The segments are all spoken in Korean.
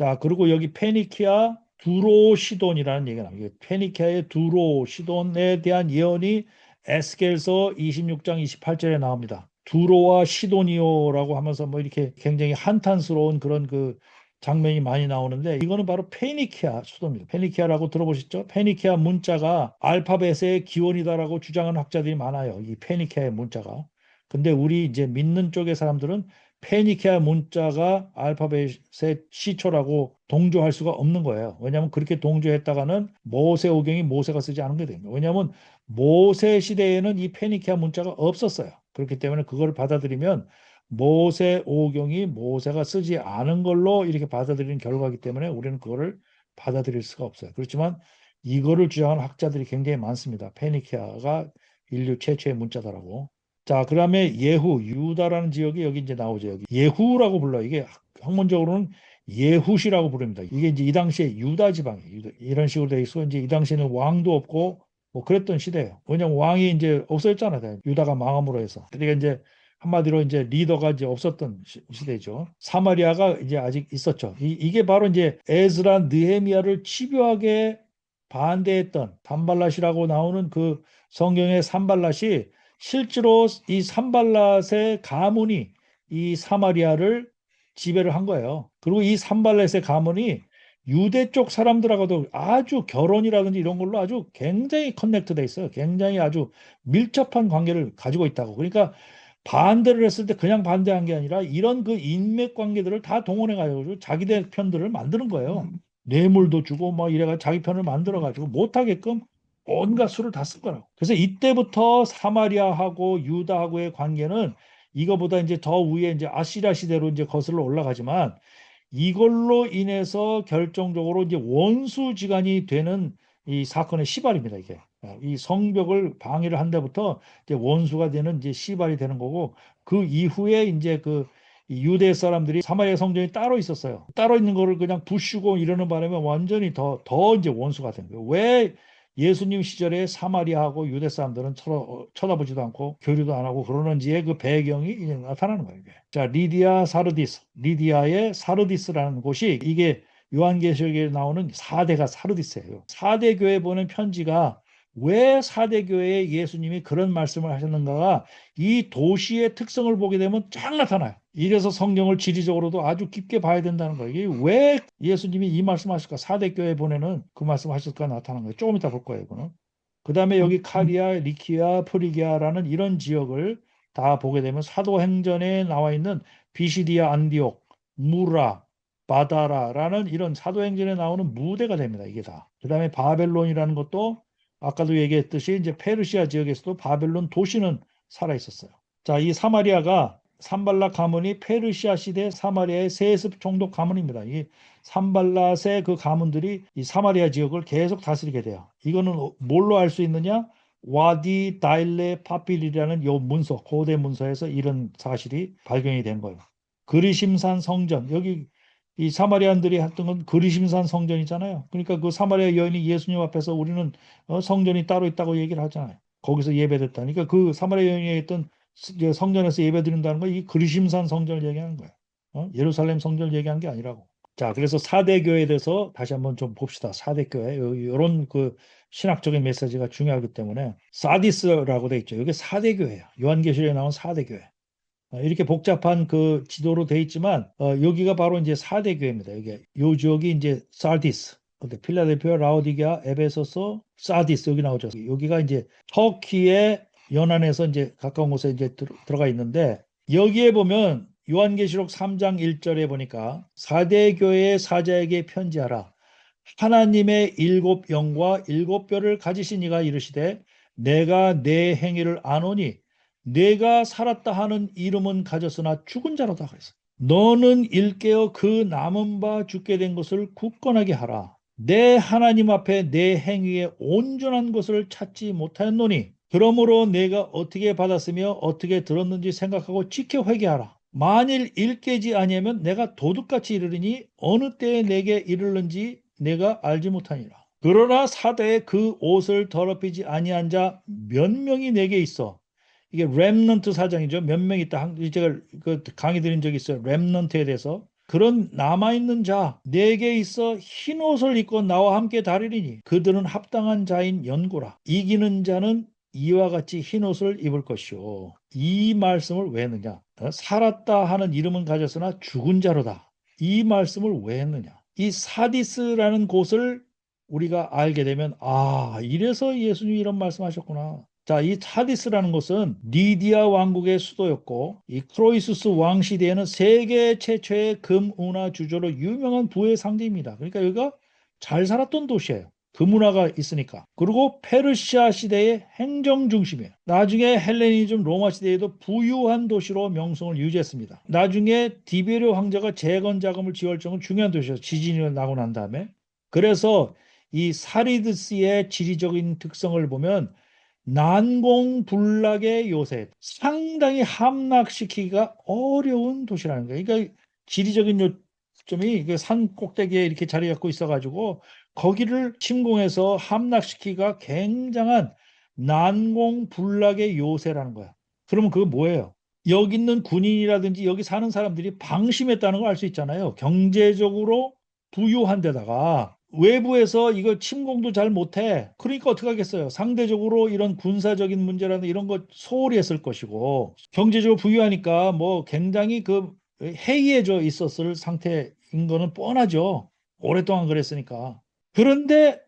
자, 그리고 여기 페니키아 두로시돈이라는 얘기가 나와요. 페니키아의 두로시돈에 대한 예언이 에스겔서 26장 28절에 나옵니다. 두로와 시도니오라고 하면서 뭐 이렇게 굉장히 한탄스러운 그런 그 장면이 많이 나오는데 이거는 바로 페니키아 수도입니다. 페니키아라고 들어보셨죠? 페니키아 문자가 알파벳의 기원이다라고 주장하는 학자들이 많아요. 이 페니키아의 문자가. 근데 우리 이제 믿는 쪽의 사람들은 페니키아 문자가 알파벳의 시초라고 동조할 수가 없는 거예요. 왜냐하면 그렇게 동조했다가는 모세오경이 모세가 쓰지 않은 게 됩니다. 왜냐하면 모세 시대에는 이 페니키아 문자가 없었어요. 그렇기 때문에 그걸 받아들이면 모세오경이 모세가 쓰지 않은 걸로 이렇게 받아들이는 결과이기 때문에 우리는 그거를 받아들일 수가 없어요. 그렇지만 이거를 주장하는 학자들이 굉장히 많습니다. 페니키아가 인류 최초의 문자다라고. 자, 그다음에 예후, 유다라는 지역이 여기 이제 나오죠. 여기 예후라고 불러요. 이게 학문적으로는 예훗이라고 부릅니다. 이게 이제 이 당시에 유다 지방이에요. 이런 식으로 돼 있어. 이제 이 당시에는 왕도 없고 뭐 그랬던 시대예요. 왜냐면 왕이 이제 없어졌잖아요. 유다가 망함으로 해서. 그러니까 이제 한마디로 이제 리더가 이제 없었던 시대죠. 사마리아가 이제 아직 있었죠. 이게 바로 이제 에스라 느헤미야를 집요하게 반대했던 산발랏이라고 나오는 그 성경의 산발랏이 실제로 이 산발랏의 가문이 이 사마리아를 지배를 한 거예요. 그리고 이 산발랏의 가문이 유대 쪽 사람들하고도 아주 결혼이라든지 이런 걸로 아주 굉장히 커넥트돼 있어요. 굉장히 아주 밀접한 관계를 가지고 있다고. 그러니까 반대를 했을 때 그냥 반대한 게 아니라 이런 그 인맥 관계들을 다 동원해 가지고 자기들 편들을 만드는 거예요. 뇌물도 주고 뭐 이래가 자기 편을 만들어 가지고 못하게끔 온갖 수를 다 쓴 거라고. 그래서 이때부터 사마리아하고 유다하고의 관계는 이거보다 이제 더 위에 이제 아시리아 시대로 이제 거슬러 올라가지만 이걸로 인해서 결정적으로 이제 원수지간이 되는 이 사건의 시발입니다, 이게. 이 성벽을 방해를 한 데부터 이제 원수가 되는 이제 시발이 되는 거고 그 이후에 이제 그 유대 사람들이 사마리아 성전이 따로 있었어요. 따로 있는 거를 그냥 부수고 이러는 바람에 완전히 더 이제 원수가 된 거예요. 왜 예수님 시절에 사마리아하고 유대 사람들은 서로 쳐다보지도 않고 교류도 안 하고 그러는지의 그 배경이 이제 나타나는 거예요. 이게. 자, 리디아 사르디스, 리디아의 사르디스라는 곳이 이게 요한계시록에 나오는 4대가 사르디스예요. 4대 교회 보낸 편지가 왜 4대 교회에 예수님이 그런 말씀을 하셨는가가 이 도시의 특성을 보게 되면 쫙 나타나요. 이래서 성경을 지리적으로도 아주 깊게 봐야 된다는 거예요. 이게 왜 예수님이 이 말씀하실까? 4대 교회 보내는 그 말씀하실까 나타나는 거예요. 조금 이따 볼 거예요, 이거는. 그 다음에 여기 카리아, 리키아, 프리기아라는 이런 지역을 다 보게 되면 사도행전에 나와 있는 비시디아, 안디옥, 무라, 바다라라는 이런 사도행전에 나오는 무대가 됩니다. 이게 다. 그 다음에 바벨론이라는 것도 아까도 얘기했듯이 이제 페르시아 지역에서도 바벨론 도시는 살아 있었어요. 자, 이 사마리아가 산발랏 가문이 페르시아 시대 사마리아의 세습 총독 가문입니다. 이 산발랏의 그 가문들이 이 사마리아 지역을 계속 다스리게 돼요. 이거는 뭘로 알 수 있느냐? 와디 다일레 파필이라는 요 문서, 고대 문서에서 이런 사실이 발견이 된 거예요. 그리심산 성전, 여기 이 사마리안들이 했던 건 그리심산 성전이잖아요. 그러니까 그 사마리아 여인이 예수님 앞에서 우리는 성전이 따로 있다고 얘기를 하잖아요. 거기서 예배됐다니까 그 사마리아 여인이 했던 성전에서 예배드린다는 거 이 그리심산 성전을 얘기하는 거예요. 예루살렘 성전을 얘기한 게 아니라고. 자, 그래서 4대 교회에 대해서 다시 한번 좀 봅시다. 4대 교회. 이런 그 신학적인 메시지가 중요하기 때문에 사디스라고 돼 있죠. 이게 4대 교회야. 요한계시록에 나온 4대 교회. 이렇게 복잡한 그 지도로 돼 있지만 여기가 바로 이제 4대 교회입니다. 이게 요 지역이 이제 사디스. 근데 필라델피아, 라오디게아, 에베소서, 사디스 여기 나오죠. 여기가 이제 터키의 연안에서 이제 가까운 곳에 이제 들어가 있는데 여기에 보면 요한계시록 3장 1절에 보니까 4대 교회의 사자에게 편지하라. 하나님의 7 영과 7 뼈를 가지신 이가 이르시되 내가 내 행위를 아노니 내가 살았다 하는 이름은 가졌으나 죽은 자로다 그랬어. 너는 일깨어 그 남은 바 죽게 된 것을 굳건하게 하라. 내 하나님 앞에 내 행위에 온전한 것을 찾지 못하였노니 그러므로 내가 어떻게 받았으며 어떻게 들었는지 생각하고 지켜 회개하라. 만일 일깨지 아니하면 내가 도둑같이 이르리니 어느 때에 내게 이르는지 내가 알지 못하니라. 그러나 사대에 그 옷을 더럽히지 아니한 자 몇 명이 내게 있어. 이게 렘넌트 사정이죠. 몇 명 있다. 제가 그 강의 드린 적이 있어요. 렘넌트에 대해서. 그런 남아있는 자 내게 있어 흰 옷을 입고 나와 함께 다리리니 그들은 합당한 자인 연고라. 이기는 자는 이와 같이 흰 옷을 입을 것이요. 이 말씀을 왜 했느냐? 살았다 하는 이름은 가졌으나 죽은 자로다. 이 말씀을 왜 했느냐? 이 사디스라는 곳을 우리가 알게 되면 이래서 예수님이 이런 말씀하셨구나. 자, 이 사디스라는 곳은 리디아 왕국의 수도였고 이 크로이수스 왕 시대에는 세계 최초의 금 운하 주조로 유명한 부의 상징입니다. 그러니까 여기가 잘 살았던 도시예요. 금운하가 있으니까. 그리고 페르시아 시대의 행정 중심이에요. 나중에 헬레니즘 로마 시대에도 부유한 도시로 명성을 유지했습니다. 나중에 디베르 황제가 재건 자금을 지을 정도로 중요한 도시였어요. 지진이 나고 난 다음에. 그래서 이 사리드스의 지리적인 특성을 보면 난공불락의 요새, 상당히 함락시키기가 어려운 도시라는 거예요. 그러니까 지리적인 요점이 산 꼭대기에 이렇게 자리 잡고 있어가지고 거기를 침공해서 함락시키기가 굉장한 난공불락의 요새라는 거야. 그러면 그거 뭐예요? 여기 있는 군인이라든지 여기 사는 사람들이 방심했다는 걸 알 수 있잖아요. 경제적으로 부유한 데다가 외부에서 이거 침공도 잘 못해. 그러니까 어떻게 하겠어요? 상대적으로 이런 군사적인 문제라든 이런 거 소홀히 했을 것이고 경제적으로 부유하니까 뭐 굉장히 그 해이해져 있었을 상태인 거는 뻔하죠. 오랫동안 그랬으니까. 그런데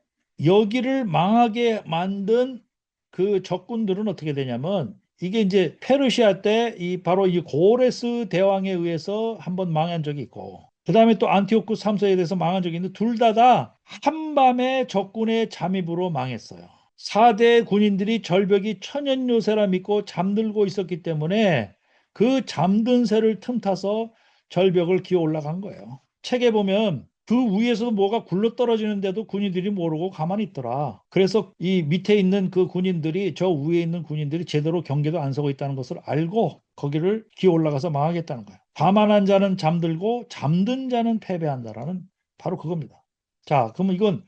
여기를 망하게 만든 그 적군들은 어떻게 되냐면 이게 이제 페르시아 때 이 바로 이 고레스 대왕에 의해서 한번 망한 적이 있고 그다음에 또 안티오쿠스 3세에 대해서 망한 적이 있는데 둘 다 한밤에 적군의 잠입으로 망했어요. 4대 군인들이 절벽이 천연요새라 믿고 잠들고 있었기 때문에 그 잠든 새를 틈타서 절벽을 기어 올라간 거예요. 책에 보면 그 위에서 뭐가 굴러떨어지는데도 군인들이 모르고 가만히 있더라. 그래서 이 밑에 있는 그 군인들이 저 위에 있는 군인들이 제대로 경계도 안 서고 있다는 것을 알고 거기를 기어 올라가서 망하겠다는 거예요. 가만한 자는 잠들고 잠든 자는 패배한다라는 바로 그겁니다. 자, 그러면 이건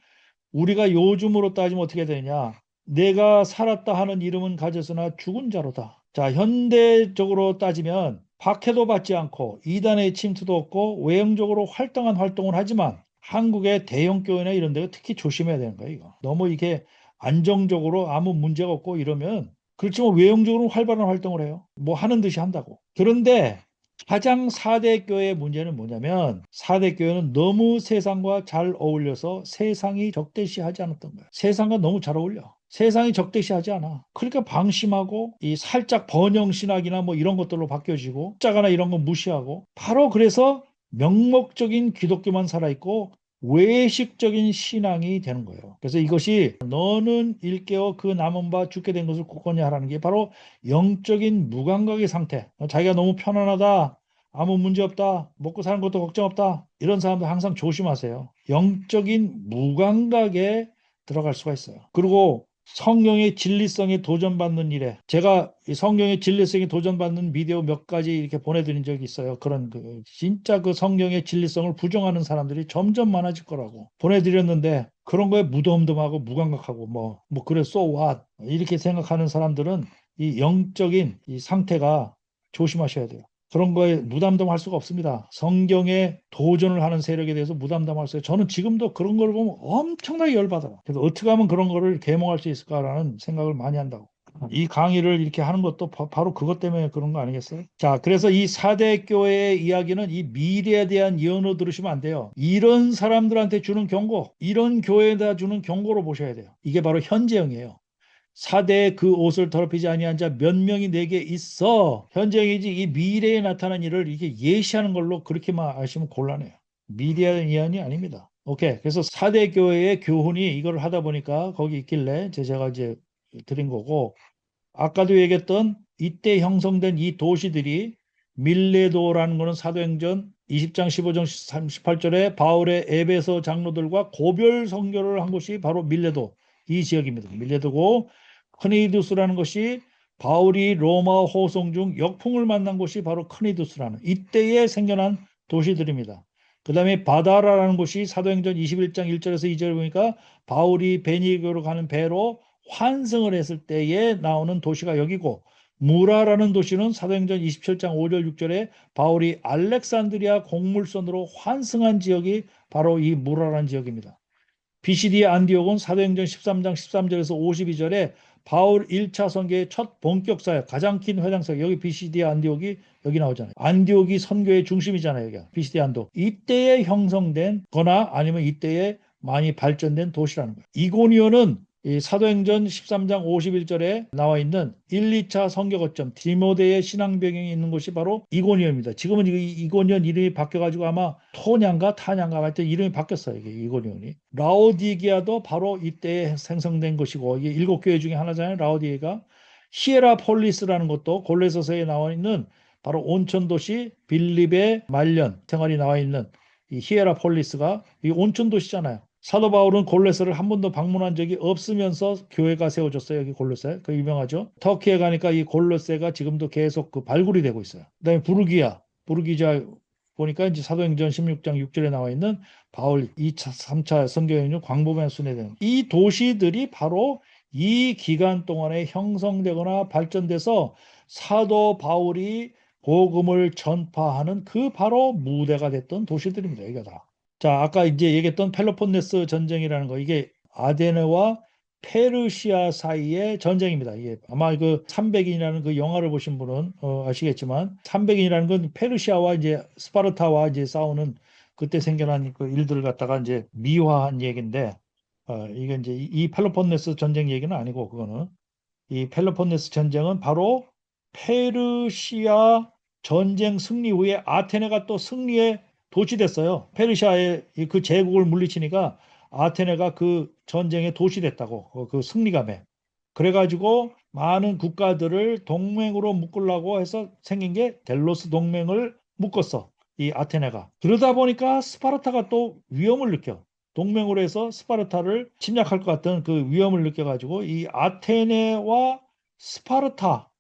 우리가 요즘으로 따지면 어떻게 되냐? 내가 살았다 하는 이름은 가졌으나 죽은 자로다. 자, 현대적으로 따지면 박해도 받지 않고 이단의 침투도 없고 외형적으로 활동한 활동을 하지만 한국의 대형 교회나 이런 데가 특히 조심해야 되는 거예요, 이거. 너무 이게 안정적으로 아무 문제가 없고 이러면 그렇지만 외형적으로 활발한 활동을 해요. 뭐 하는 듯이 한다고. 그런데 가장 4대 교회의 문제는 뭐냐면 4대 교회는 너무 세상과 잘 어울려서 세상이 적대시하지 않았던 거예요. 세상과 너무 잘 어울려. 세상이 적대시하지 않아. 그러니까 방심하고 이 살짝 번영 신학이나 뭐 이런 것들로 바뀌어지고 짜가나 이런 거 무시하고 바로 그래서 명목적인 기독교만 살아있고 외식적인 신앙이 되는 거예요. 그래서 이것이 너는 일깨어 그 남은 바 죽게 된 것을 굳건히 하라는 게 바로 영적인 무감각의 상태. 자기가 너무 편안하다. 아무 문제 없다. 먹고 사는 것도 걱정 없다. 이런 사람들 항상 조심하세요. 영적인 무감각에 들어갈 수가 있어요. 그리고 성령의 진리성에 도전받는 일에 제가 이 성령의 진리성에 도전받는 비디오 몇 가지 이렇게 보내드린 적이 있어요. 그런 진짜 그 성령의 진리성을 부정하는 사람들이 점점 많아질 거라고 보내드렸는데 그런 거에 무덤덤하고 무감각하고 뭐 그래 so what 이렇게 생각하는 사람들은 이 영적인 이 상태가 조심하셔야 돼요. 그런 거에 무담담할 수가 없습니다. 성경에 도전을 하는 세력에 대해서 무담담할 수 없어요. 저는 지금도 그런 걸 보면 엄청나게 열받아요. 그래서 어떻게 하면 그런 거를 계몽할 수 있을까라는 생각을 많이 한다고. 이 강의를 이렇게 하는 것도 바로 그것 때문에 그런 거 아니겠어요? 자, 그래서 이 4대 교회의 이야기는 이 미래에 대한 예언으로 들으시면 안 돼요. 이런 사람들한테 주는 경고, 이런 교회에다 주는 경고로 보셔야 돼요. 이게 바로 현재형이에요. 4대 그 옷을 더럽히지 아니한 자 몇 명이 내게 있어. 현재형이지 이 미래에 나타난 일을 이게 예시하는 걸로 그렇게만 아시면 곤란해요. 미래의 예언이 아닙니다. 오케이. 그래서 4대 교회의 교훈이 이걸 하다 보니까 거기 있길래 제가 이제 드린 거고 아까도 얘기했던 이때 형성된 이 도시들이 밀레도라는 것은 사도행전 20장 15장 38절에 바울의 에베소 장로들과 고별 선교를 한 곳이 바로 밀레도 이 지역입니다. 밀레도고 크니두스라는 것이 바울이 로마 호송 중 역풍을 만난 곳이 바로 크니두스라는 이때에 생겨난 도시들입니다. 그 다음에 바다라라는 곳이 사도행전 21장 1절에서 2절을 보니까 바울이 베니게로 가는 배로 환승을 했을 때에 나오는 도시가 여기고 무라라는 도시는 사도행전 27장 5절 6절에 바울이 알렉산드리아 곡물선으로 환승한 지역이 바로 이 무라라는 지역입니다. BCD 안디옥은 사도행전 13장 13절에서 52절에 바울 1차 선교의 첫 본격 사역, 가장 긴 회당사역, 여기 BCD 안디옥이 여기 나오잖아요. 안디옥이 선교의 중심이잖아요. 여기가 BCD 안디옥. 이때에 형성된 거나 아니면 이때에 많이 발전된 도시라는 거예요. 이고니온은 이 사도행전 13장 51절에 나와 있는 1, 2차 선교 거점 디모데의 신앙 배경이 있는 곳이 바로 이고니온입니다. 지금은 이고니온 이름이 바뀌어가지고 아마 토냐인가 타냐인가 하여튼 이름이 바뀌었어요. 이게 이고니온이. 라오디게아도 바로 이때 생성된 것이고 이게 7교회 중에 하나잖아요. 라오디게가. 히에라폴리스라는 것도 골로새서에 나와 있는 바로 온천 도시 빌립의 말년 생활이 나와 있는 이 히에라폴리스가 이 온천 도시잖아요. 사도 바울은 골로새를 한 번도 방문한 적이 없으면서 교회가 세워졌어요. 여기 골로새. 그 유명하죠. 터키에 가니까 이 골로새가 지금도 계속 그 발굴이 되고 있어요. 그다음에 부르기자 보니까 이제 사도행전 16장 6절에 나와 있는 바울 2차, 3차 선교여행 광범위한 순회되는 이 도시들이 바로 이 기간 동안에 형성되거나 발전돼서 사도 바울이 복음을 전파하는 그 바로 무대가 됐던 도시들입니다. 여기가 다. 자, 아까 이제 얘기했던 펠로폰네스 전쟁이라는 거, 이게 아테네와 페르시아 사이의 전쟁입니다. 이게 아마 그 300인이라는 그 영화를 보신 분은 아시겠지만 300인이라는 건 페르시아와 이제 스파르타와 이제 싸우는 그때 생겨난 그 일들을 갖다가 이제 미화한 얘기인데 이게 이제 이 펠로폰네스 전쟁 얘기는 아니고 그거는 이 펠로폰네스 전쟁은 바로 페르시아 전쟁 승리 후에 아테네가 또 승리에 도취됐어요. 페르시아의 그 제국을 물리치니까 아테네가 그 전쟁의 도취됐다고 그 승리감에. 그래가지고 많은 국가들을 동맹으로 묶으려고 해서 생긴 게 델로스 동맹을 묶었어. 이 아테네가. 그러다 보니까 스파르타가 또 위험을 느껴. 동맹으로 해서 스파르타를 침략할 것 같은 그 위험을 느껴가지고 이 아테네와 스파르타,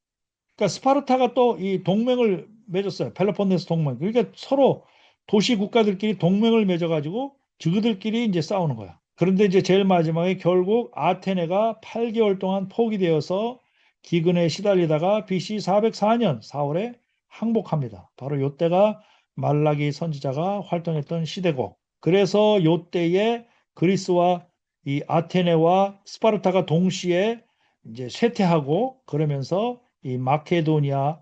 그러니까 스파르타가 또 이 동맹을 맺었어요. 펠로폰네스 동맹. 그러니까 서로 도시 국가들끼리 동맹을 맺어가지고 저들끼리 이제 싸우는 거야. 그런데 이제 제일 마지막에 결국 아테네가 8개월 동안 포기되어서 기근에 시달리다가 BC 404년 4월에 항복합니다. 바로 이때가 말라기 선지자가 활동했던 시대고, 그래서 이때에 그리스와 이 아테네와 스파르타가 동시에 이제 쇠퇴하고 그러면서 이 마케도니아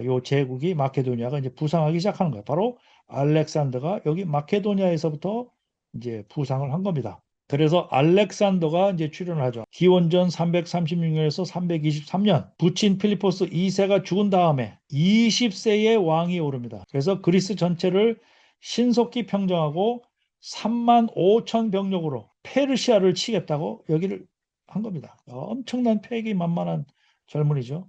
요 제국이 마케도니아가 이제 부상하기 시작하는 거예요. 바로 알렉산더가 여기 마케도니아에서부터 이제 부상을 한 겁니다. 그래서 알렉산더가 이제 출연을 하죠. 기원전 336년에서 323년 부친 필리포스 2세가 죽은 다음에 20세의 왕이 오릅니다. 그래서 그리스 전체를 신속히 평정하고 3만 5천 병력으로 페르시아를 치겠다고 여기를 한 겁니다. 엄청난 패기만만한 젊은이죠.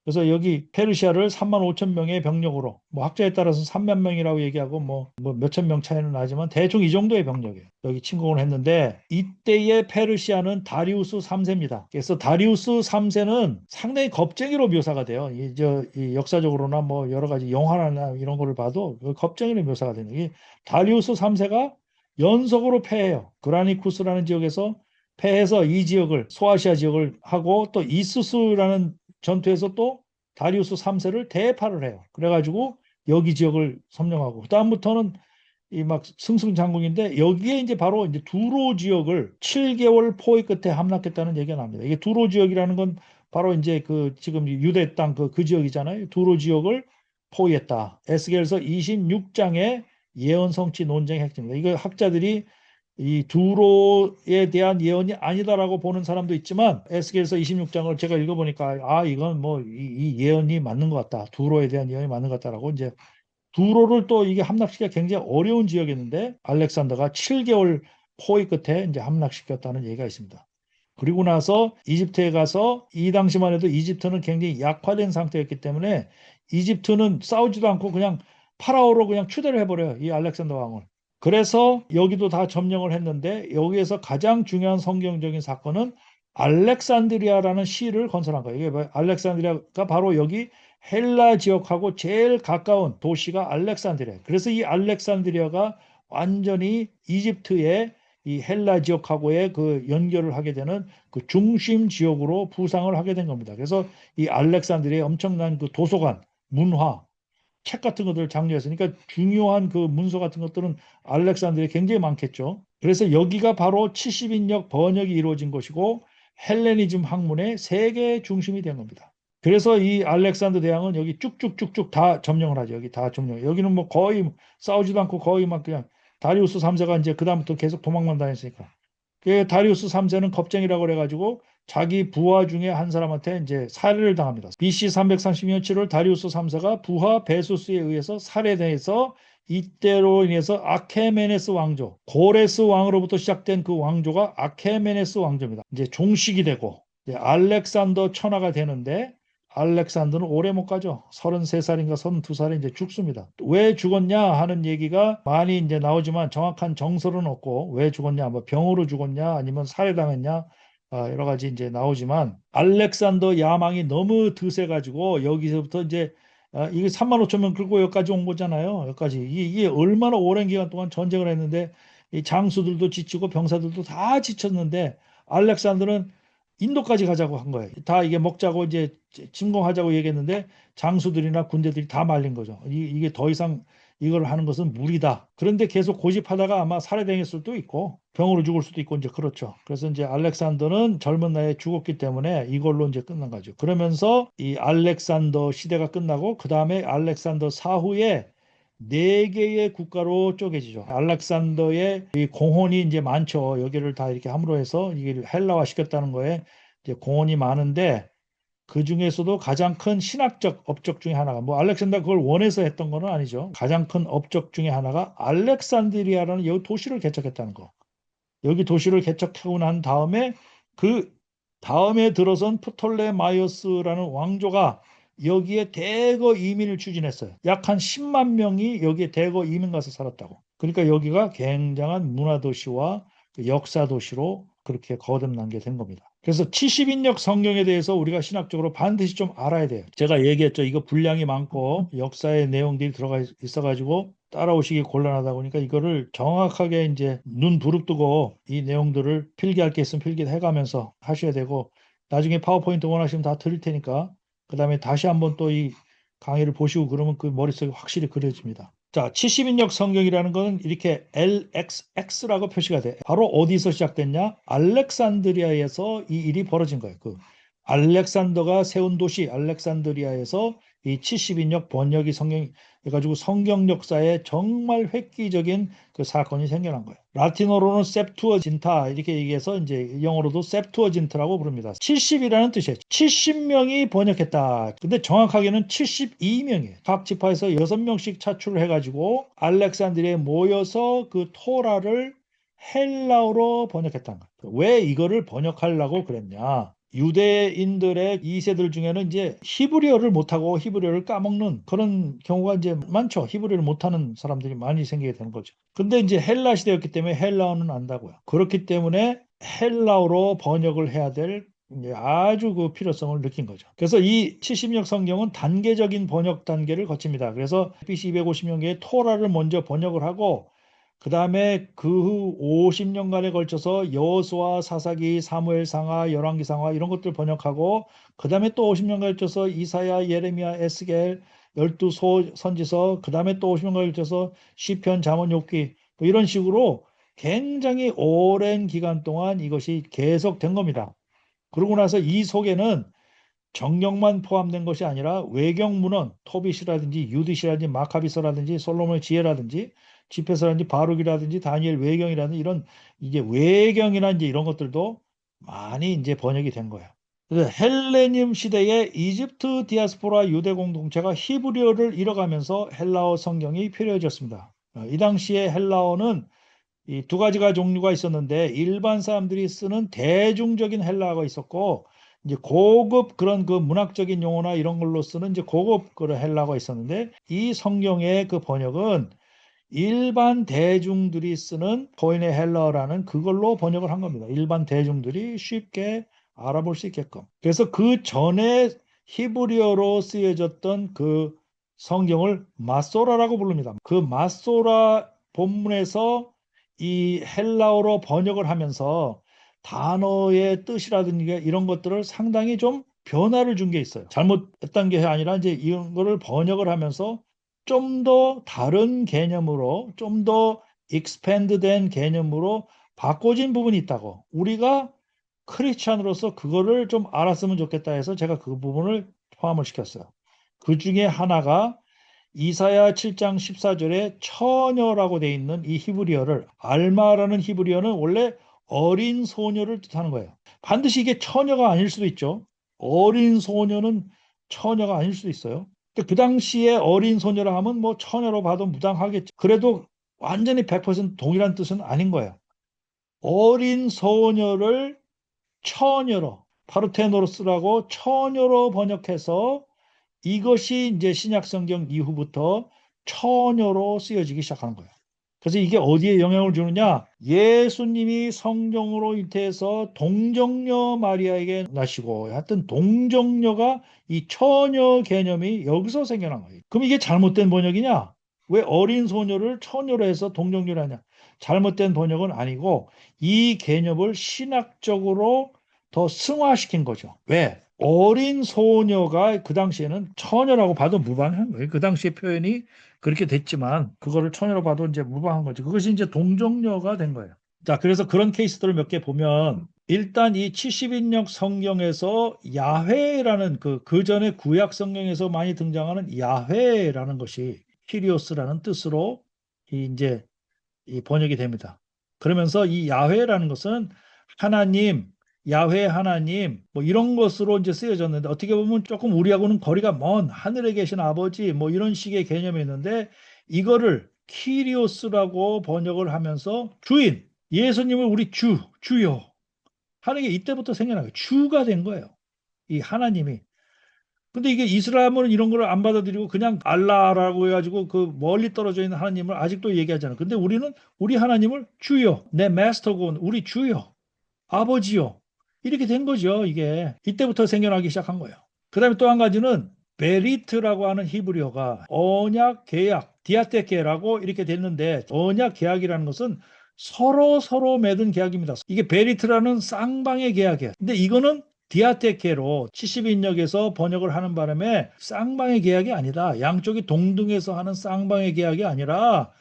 그래서 여기 페르시아를 3만 5천 명의 병력으로, 뭐 학자에 따라서 3만 명이라고 얘기하고 뭐 몇천 명 차이는 나지만 대충 이 정도의 병력이에요. 여기 침공을 했는데 이때의 페르시아는 다리우스 3세입니다. 그래서 다리우스 3세는 상당히 겁쟁이로 묘사가 돼요. 이 역사적으로나 뭐 여러 가지 영화나 이런 거를 봐도 겁쟁이로 묘사가 되는 게 다리우스 3세가 연속으로 패해요. 그라니쿠스라는 지역에서 패해서 이 지역을 소아시아 지역을 하고 또 이수스라는 전투에서 또 다리우스 3세를 대파를 해요. 그래가지고 여기 지역을 점령하고 그다음부터는 이 막 승승장구인데 여기에 이제 바로 이제 두로 지역을 7개월 포위 끝에 함락했다는 얘기가 납니다. 이게 두로 지역이라는 건 바로 이제 그 지금 유대 땅 그 지역이잖아요. 두로 지역을 포위했다. 에스겔서 26장의 예언 성취 논쟁의 핵심입니다. 이거 학자들이 이 두로에 대한 예언이 아니다라고 보는 사람도 있지만 에스겔서 26장을 제가 읽어보니까 이건 뭐 이 예언이 맞는 것 같다. 두로에 대한 예언이 맞는 것 같다라고 이제 두로를 또 이게 함락시키기가 굉장히 어려운 지역이었는데 알렉산더가 7개월 포위 끝에 이제 함락시켰다는 얘기가 있습니다. 그리고 나서 이집트에 가서 이 당시만 해도 이집트는 굉장히 약화된 상태였기 때문에 이집트는 싸우지도 않고 그냥 파라오로 그냥 추대를 해버려요. 이 알렉산더 왕을. 그래서 여기도 다 점령을 했는데 여기에서 가장 중요한 성경적인 사건은 알렉산드리아라는 시를 건설한 거예요. 이게 알렉산드리아가 바로 여기 헬라 지역하고 제일 가까운 도시가 알렉산드리아. 그래서 이 알렉산드리아가 완전히 이집트의 이 헬라 지역하고의 그 연결을 하게 되는 그 중심 지역으로 부상을 하게 된 겁니다. 그래서 이 알렉산드리아의 엄청난 그 도서관, 문화, 책 같은 것들을 장려했으니까 그러니까 중요한 그 문서 같은 것들은 알렉산드리아에 굉장히 많겠죠. 그래서 여기가 바로 70인역 번역이 이루어진 것이고 헬레니즘 학문의 세계 중심이 된 겁니다. 그래서 이 알렉산더 대왕은 여기 쭉쭉쭉쭉 다 점령을 하죠. 여기 다 점령. 여기는 뭐 거의 싸우지도 않고 거의 막 그냥 다리우스 3세가 이제 그다음부터 계속 도망만 다녔으니까. 그 다리우스 3세는 겁쟁이라고 그래가지고 자기 부하 중에 한 사람한테 이제 살해를 당합니다. BC 330년 7월 다리우스 3세가 부하 베수스에 의해서 살해돼서 이때로 인해서 아케메네스 왕조, 고레스 왕으로부터 시작된 그 왕조가 아케메네스 왕조입니다. 이제 종식이 되고 이제 알렉산더 천하가 되는데 알렉산더는 오래 못 가죠. 33살인가 32살에 이제 죽습니다. 왜 죽었냐 하는 얘기가 많이 이제 나오지만 정확한 정설은 없고 왜 죽었냐, 뭐 병으로 죽었냐 아니면 살해당했냐 여러 가지 이제 나오지만 알렉산더 야망이 너무 드세가지고 여기서부터 이제 이게 3만 5천 명 끌고 여기까지 온 거잖아요. 여기까지 이게 얼마나 오랜 기간 동안 전쟁을 했는데 이 장수들도 지치고 병사들도 다 지쳤는데 알렉산더는 인도까지 가자고 한 거예요. 다 이게 먹자고 이제 침공하자고 얘기했는데 장수들이나 군대들이 다 말린 거죠. 이게 더 이상 이걸 하는 것은 무리다. 그런데 계속 고집하다가 아마 살해당할 수도 있고 병으로 죽을 수도 있고 이제 그렇죠. 그래서 이제 알렉산더는 젊은 나이에 죽었기 때문에 이걸로 이제 끝난 거죠. 그러면서 이 알렉산더 시대가 끝나고 그 다음에 알렉산더 사후에 네 개의 국가로 쪼개지죠. 알렉산더의 이 공헌이 이제 많죠. 여기를 다 이렇게 함으로 해서 이게 헬라화 시켰다는 거에 이제 공헌이 많은데 그 중에서도 가장 큰 신학적 업적 중에 하나가 뭐 알렉산더 그걸 원해서 했던 건 아니죠. 가장 큰 업적 중에 하나가 알렉산드리아라는 여기 도시를 개척했다는 거. 여기 도시를 개척하고 난 다음에 그 다음에 들어선 프톨레마이오스라는 왕조가 여기에 대거 이민을 추진했어요. 약 한 10만 명이 여기에 대거 이민 가서 살았다고. 그러니까 여기가 굉장한 문화 도시와 역사 도시로 그렇게 거듭난 게 된 겁니다. 그래서 70인역 성경에 대해서 우리가 신학적으로 반드시 좀 알아야 돼요. 제가 얘기했죠. 이거 분량이 많고 역사의 내용들이 들어가 있어가지고 따라오시기 곤란하다 보니까 이거를 정확하게 이제 눈 부릅뜨고 이 내용들을 필기할 게 있으면 필기 해가면서 하셔야 되고 나중에 파워포인트 원하시면 다 드릴 테니까 그 다음에 다시 한번 또 이 강의를 보시고 그러면 그 머릿속에 확실히 그려집니다. 자, 70인역 성경이라는 것은 이렇게 LXX라고 표시가 돼. 바로 어디서 시작됐냐? 알렉산드리아에서 이 일이 벌어진 거예요. 그 알렉산더가 세운 도시 알렉산드리아에서 이 70인역 번역이 성경 해가지고 성경 역사에 정말 획기적인 그 사건이 생겨난 거예요. 라틴어로는 셉투어진타 이렇게 얘기해서 이제 영어로도 셉투어진트라고 부릅니다. 70이라는 뜻이에요. 70명이 번역했다. 근데 정확하게는 72명이에요. 각 지파에서 6명씩 차출을 해가지고 알렉산드리아에 모여서 그 토라를 헬라어로 번역했다는 거예요. 왜 이거를 번역하려고 그랬냐? 유대인들의 2세들 중에는 이제 히브리어를 못하고 히브리어를 까먹는 그런 경우가 이제 많죠. 히브리어를 못하는 사람들이 많이 생기게 되는 거죠. 근데 이제 헬라 시대였기 때문에 헬라어는 안다고요. 그렇기 때문에 헬라어로 번역을 해야 될 아주 그 필요성을 느낀 거죠. 그래서 이 70역 성경은 단계적인 번역 단계를 거칩니다. 그래서 BC 250년경에 토라를 먼저 번역을 하고 그 다음에 그 후 50년간에 걸쳐서 여호수아, 사사기, 사무엘상하, 열왕기상하 이런 것들 번역하고 그 다음에 또 50년간 걸쳐서 이사야, 예레미야, 에스겔, 12 선지서 그 다음에 또 50년간 걸쳐서 시편, 잠언, 욥기 뭐 이런 식으로 굉장히 오랜 기간 동안 이것이 계속된 겁니다. 그러고 나서 이 속에는 정령만 포함된 것이 아니라 외경문헌, 토빗이라든지 유디시라든지 마카비서라든지 솔로몬의 지혜라든지 집회서라든지 바룩이라든지 다니엘 외경이라든지 이런 이제 외경이나 이제 이런 것들도 많이 이제 번역이 된 거예요. 그래서 헬레님 시대에 이집트 디아스포라 유대 공동체가 히브리어를 잃어가면서 헬라어 성경이 필요해졌습니다. 이 당시에 헬라어는 이 두 가지가 종류가 있었는데 일반 사람들이 쓰는 대중적인 헬라어가 있었고 이제 고급 그런 그 문학적인 용어나 이런 걸로 쓰는 이제 고급 그런 헬라어가 있었는데 이 성경의 그 번역은 일반 대중들이 쓰는 고인의 헬라어라는 그걸로 번역을 한 겁니다. 일반 대중들이 쉽게 알아볼 수 있게끔. 그래서 그 전에 히브리어로 쓰여졌던 그 성경을 마소라라고 부릅니다. 그 마소라 본문에서 이 헬라어로 번역을 하면서 단어의 뜻이라든지 이런 것들을 상당히 좀 변화를 준 게 있어요. 잘못했던 게 아니라 이제 이런 거를 번역을 하면서 좀 더 다른 개념으로, 좀 더 익스팬드된 개념으로 바꿔진 부분이 있다고. 우리가 크리스찬으로서 그거를 좀 알았으면 좋겠다 해서 제가 그 부분을 포함을 시켰어요. 그 중에 하나가 이사야 7장 14절에 처녀라고 돼 있는 이 히브리어를, 알마라는 히브리어는 원래 어린 소녀를 뜻하는 거예요. 반드시 이게 처녀가 아닐 수도 있죠. 어린 소녀는 처녀가 아닐 수도 있어요. 근데 그 당시에 어린 소녀라 하면 뭐 처녀로 봐도 무당하겠죠. 그래도 완전히 100% 동일한 뜻은 아닌 거예요. 어린 소녀를 처녀로, 파르테노스라고 처녀로 번역해서 이것이 이제 신약 성경 이후부터 처녀로 쓰여지기 시작하는 거예요. 그래서 이게 어디에 영향을 주느냐? 예수님이 성령으로 잉태해서 동정녀 마리아에게 나시고, 하여튼 동정녀가 이 처녀 개념이 여기서 생겨난 거예요. 그럼 이게 잘못된 번역이냐? 왜 어린 소녀를 처녀로 해서 동정녀를 하냐? 잘못된 번역은 아니고 이 개념을 신학적으로 더 승화시킨 거죠. 왜? 어린 소녀가 그 당시에는 처녀라고 봐도 무방한 거예요. 그 당시의 표현이 그렇게 됐지만 그거를 처녀로 봐도 이제 무방한 거죠. 그것이 이제 동정녀가 된 거예요. 자, 그래서 그런 케이스들을 몇 개 보면 일단 이 70인역 성경에서 야훼라는 그 전에 구약 성경에서 많이 등장하는 야훼라는 것이 키리오스라는 뜻으로 이제 이 번역이 됩니다. 그러면서 이 야훼라는 것은 하나님, 야훼 하나님 뭐 이런 것으로 이제 쓰여졌는데 어떻게 보면 조금 우리하고는 거리가 먼 하늘에 계신 아버지 뭐 이런 식의 개념이 있는데 이거를 키리오스라고 번역을 하면서 주인, 예수님을 우리 주요 하는 게 이때부터 생겨난 거예요. 주가 된 거예요. 이 하나님이. 근데 이게 이슬람은 이런 걸 안 받아들이고 그냥 알라라고 해가지고 그 멀리 떨어져 있는 하나님을 아직도 얘기하잖아요. 근데 우리는 우리 하나님을 주요, 내 마스터고 우리 주요, 아버지요. 이렇게 된 거죠, 이게. 이때부터 생겨나기 시작한 거예요. 그 다음에 또 한 가지는 베리트라고 하는 히브리어가 언약, 계약, 디아테케라고 이렇게 됐는데 언약, 계약이라는 것은 서로 맺은 계약입니다. 이게 베리트라는 쌍방의 계약이에요. 근데 이거는 디아테케로 70인역에서 번역을 하는 바람에 쌍방의 계약이 아니다. 양쪽이 동등해서 하는 쌍방의 계약이 아니라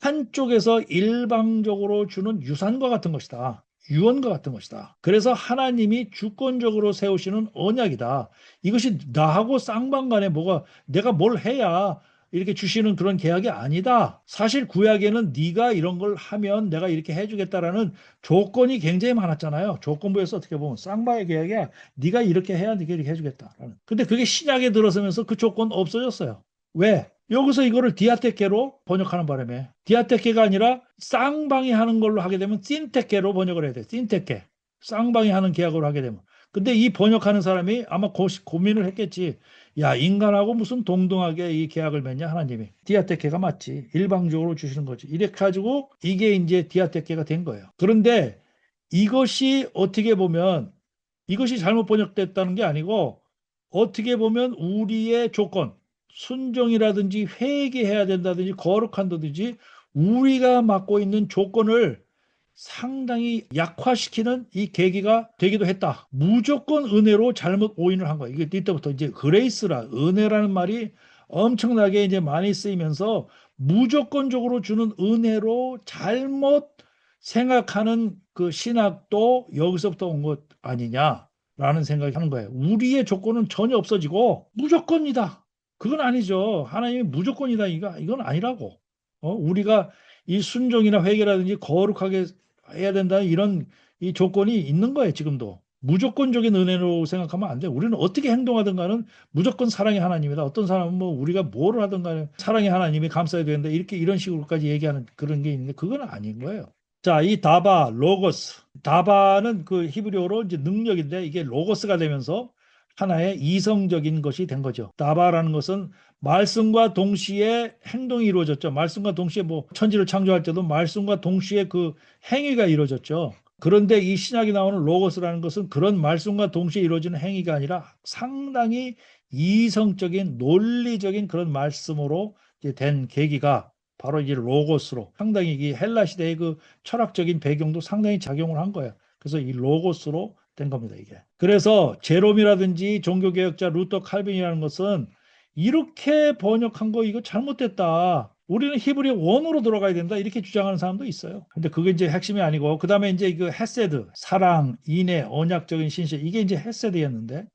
한쪽에서 일방적으로 주는 유산과 같은 것이다. 유언과 같은 것이다. 그래서 하나님이 주권적으로 세우시는 언약이다. 이것이 나하고 쌍방 간에 뭐가 내가 뭘 해야 이렇게 주시는 그런 계약이 아니다. 사실 구약에는 네가 이런 걸 하면 내가 이렇게 해주겠다라는 조건이 굉장히 많았잖아요. 조건부에서 어떻게 보면 쌍방의 계약이야. 네가 이렇게 해야 네가 이렇게 해주겠다. 근데 그게 신약에 들어서면서 그 조건 없어졌어요. 왜? 여기서 이거를 디아테케로 번역하는 바람에 디아테케가 아니라 쌍방이 하는 걸로 하게 되면 신테케로 번역을 해야 돼. 신테케. 쌍방이 하는 계약으로 하게 되면. 근데 이 번역하는 사람이 아마 고민을 했겠지. 야, 인간하고 무슨 동등하게 이 계약을 맺냐, 하나님이. 디아테케가 맞지. 일방적으로 주시는 거지. 이렇게 가지고 이게 이제 디아테케가 된 거예요. 그런데 이것이 어떻게 보면 이것이 잘못 번역됐다는 게 아니고 어떻게 보면 우리의 조건, 순종이라든지 회개해야 된다든지 거룩한다든지 우리가 맡고 있는 조건을 상당히 약화시키는 이 계기가 되기도 했다. 무조건 은혜로 잘못 오인을 한 거야. 이게 이때부터 이제 그레이스라 은혜라는 말이 엄청나게 이제 많이 쓰이면서 무조건적으로 주는 은혜로 잘못 생각하는 그 신학도 여기서부터 온 것 아니냐라는 생각이 하는 거예요. 우리의 조건은 전혀 없어지고 무조건이다. 그건 아니죠. 하나님이 무조건이다. 이건 아니라고. 우리가 이 순종이나 회개라든지 거룩하게 해야 된다는 이런 이 조건이 있는 거예요, 지금도. 무조건적인 은혜로 생각하면 안 돼. 우리는 어떻게 행동하든 간은 무조건 사랑의 하나님이다. 어떤 사람은 뭐 우리가 뭐를 하든 간에 사랑의 하나님이 감싸야 되는데 이렇게 이런 식으로까지 얘기하는 그런 게 있는데 그건 아닌 거예요. 자, 이 다바, 로고스. 다바는 그 히브리어로 이제 능력인데 이게 로고스가 되면서 하나의 이성적인 것이 된 거죠. 다바라는 것은 말씀과 동시에 행동이 이루어졌죠. 말씀과 동시에 뭐 천지를 창조할 때도 말씀과 동시에 그 행위가 이루어졌죠. 그런데 이 신약에 나오는 로고스라는 것은 그런 말씀과 동시에 이루어지는 행위가 아니라 상당히 이성적인 논리적인 그런 말씀으로 된 계기가 바로 이제 로고스로 상당히 이 헬라 시대의 그 철학적인 배경도 상당히 작용을 한 거예요. 그래서 이 로고스로 된 겁니다, 이게. 그래서 제롬이라든지 종교개혁자 루터 칼빈이라는 것은 이렇게 번역한 거 이거 잘못됐다. 우리는 히브리 원어로 들어가야 된다. 이렇게 주장하는 사람도 있어요. 근데 그게 이제 핵심이 아니고 그다음에 이제 그 헤세드, 사랑, 인애, 언약적인 신실 이게 이제 헤세드였는데